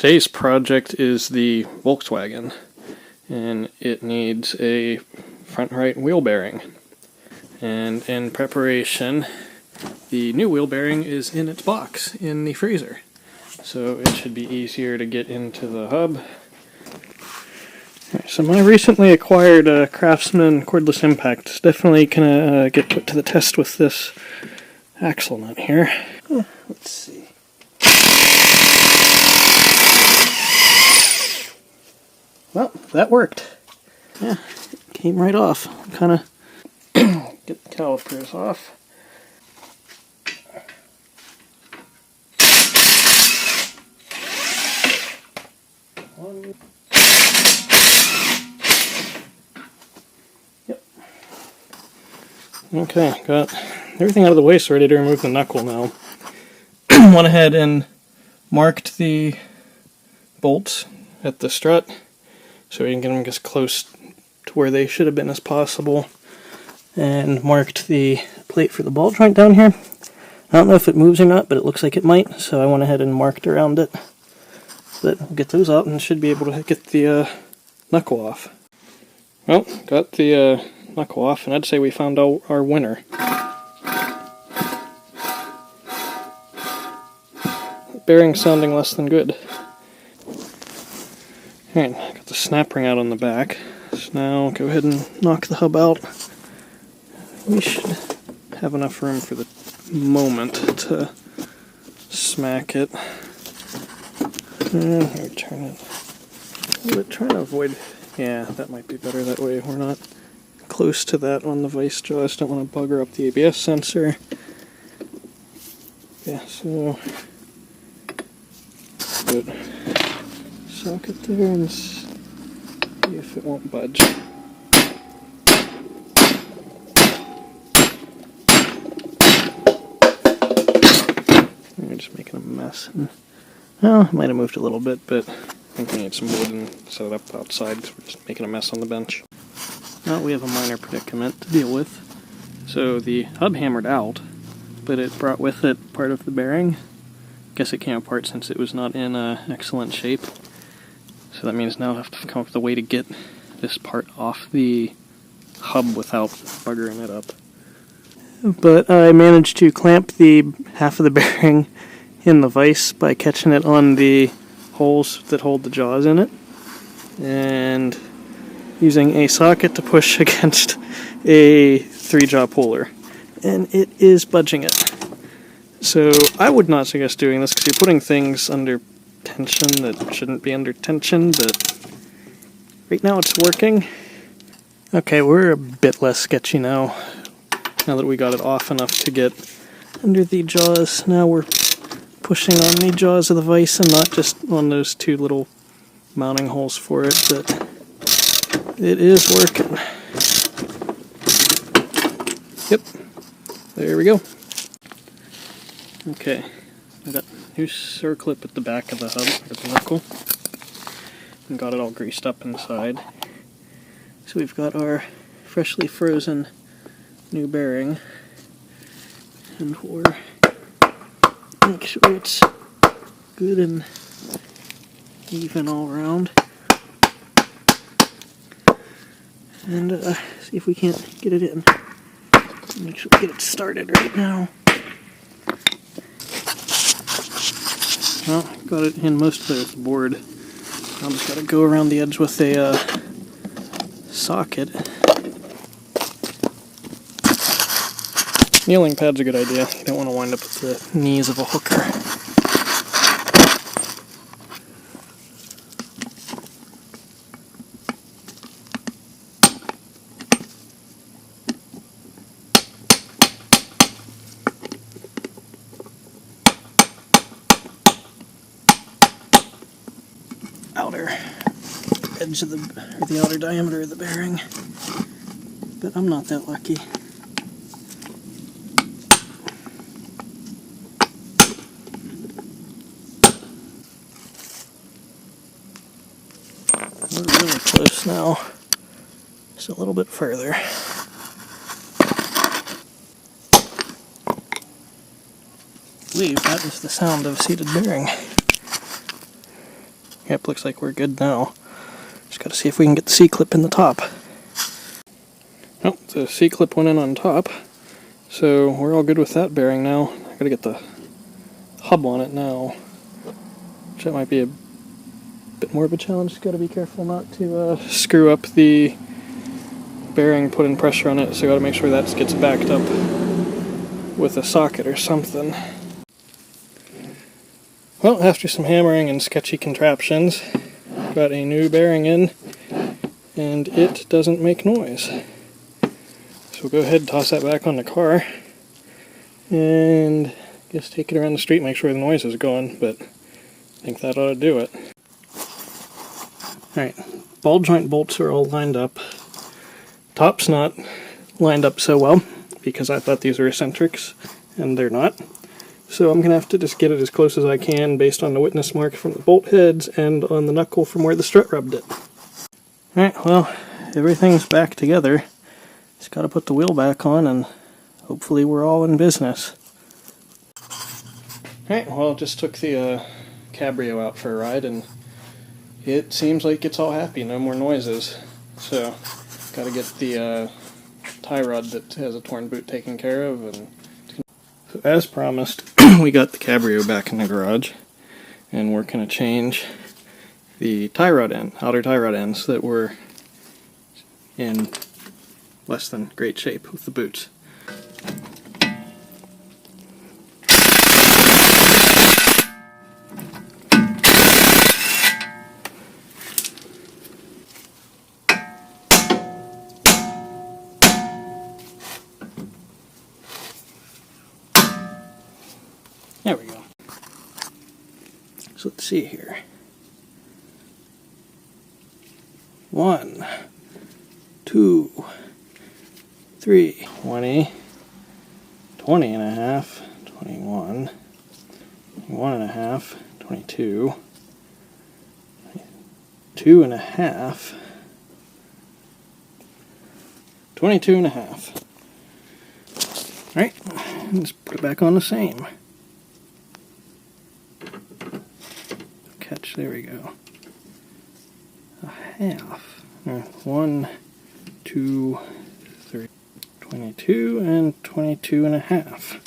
Today's project is the Volkswagen, and it needs a front right wheel bearing. And in preparation, the new wheel bearing is in its box in the freezer, so it should be easier to get into the hub. So my recently acquired Craftsman cordless impact is definitely gonna get put to the test with this axle nut here. Let's see. Well, that worked. Yeah, it came right off. Kind of get the calipers off. Yep. Okay, got everything out of the way, so ready to remove the knuckle now. Went ahead and marked the bolts at the strut, so we can get them as close to where they should have been as possible, and marked the plate for the ball joint down here. I don't know if it moves or not, but it looks like it might, so I went ahead and marked around it. But we'll get those out and should be able to get the knuckle off. Well, got the knuckle off, and I'd say we found out our winner. Bearing sounding less than good. Alright, got the snap ring out on the back. So now go ahead and knock the hub out. We should have enough room for the moment to smack it. Here, turn it. We're trying to avoid. Yeah, that might be better that way. We're not close to that on the vice jaws. Don't want to bugger up the ABS sensor. Yeah, so good. Socket there and see if it won't budge. We're just making a mess. Well, it might have moved a little bit, but I think we need some wood and set it up outside, so we're just making a mess on the bench. Now we have a minor predicament to deal with. So the hub hammered out, but it brought with it part of the bearing. Guess it came apart since it was not in excellent shape. So that means now I have to come up with a way to get this part off the hub without buggering it up. But I managed to clamp the half of the bearing in the vise by catching it on the holes that hold the jaws in it, and using a socket to push against a 3-jaw puller. And it is budging it. So I would not suggest doing this because you're putting things under tension that shouldn't be under tension, but right now it's working. Okay, we're a bit less sketchy now that we got it off enough to get under the jaws. Now we're pushing on the jaws of the vise and not just on those 2 little mounting holes for it, but it is working. Yep, there we go. Okay, I got a new circlip at the back of the hub, or the knuckle, and got it all greased up inside. So we've got our freshly frozen new bearing, and we'll make sure it's good and even all around, and see if we can't get it in. Make sure we get it started right now. Well, got it in most of the board. I'll just gotta go around the edge with a socket. Kneeling pad's a good idea. You don't want to wind up with the knees of a hooker. Outer edge of the outer diameter of the bearing, but I'm not that lucky. We're really close now, just a little bit further. I believe that is the sound of a seated bearing. Yep, looks like we're good now. Just gotta see if we can get the C-clip in the top. Oh, the C-clip went in on top, so we're all good with that bearing now. I gotta get the hub on it now, which that might be a bit more of a challenge. Gotta be careful not to screw up the bearing putting pressure on it, so gotta make sure that gets backed up with a socket or something. Well, after some hammering and sketchy contraptions, got a new bearing in, and it doesn't make noise. So we'll go ahead and toss that back on the car, and I guess take it around the street, make sure the noise is gone, but I think that ought to do it. Alright, ball joint bolts are all lined up. Top's not lined up so well, because I thought these were eccentrics, and they're not. So I'm going to have to just get it as close as I can based on the witness mark from the bolt heads and on the knuckle from where the strut rubbed it. Alright, well, everything's back together. Just got to put the wheel back on and hopefully we're all in business. Alright, well, just took the Cabrio out for a ride and it seems like it's all happy, no more noises. So, got to get the tie rod that has a torn boot taken care of. And so as promised, we got the Cabrio back in the garage, and we're going to change the tie rod end, outer tie rod ends that were in less than great shape with the boots. There we go. So let's see here. 1, 2, 3, 20, 20 and a half, 21, 21 and a half, 22, 2 and a half, 22 and a half. Alright, let's put it back on the same. Catch, there we go. A half. 1, 2, 3, 22, and 22 and a half.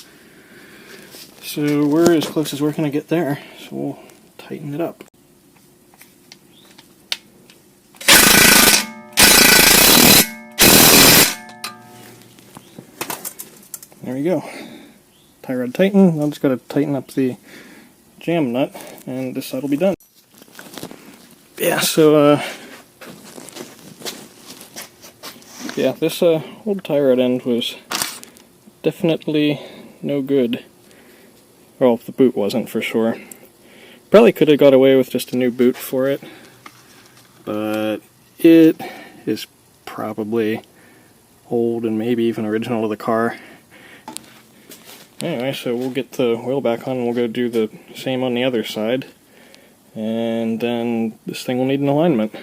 So we're as close as we're going to get there, so we'll tighten it up. There we go. Tie rod tightened. I'll just got to tighten up the jam nut, and this side will be done. Yeah, so, yeah, this old tie rod end was definitely no good. Well, the boot wasn't for sure. Probably could have got away with just a new boot for it, but it is probably old and maybe even original to the car. Anyway, so we'll get the wheel back on and we'll go do the same on the other side. And then this thing will need an alignment.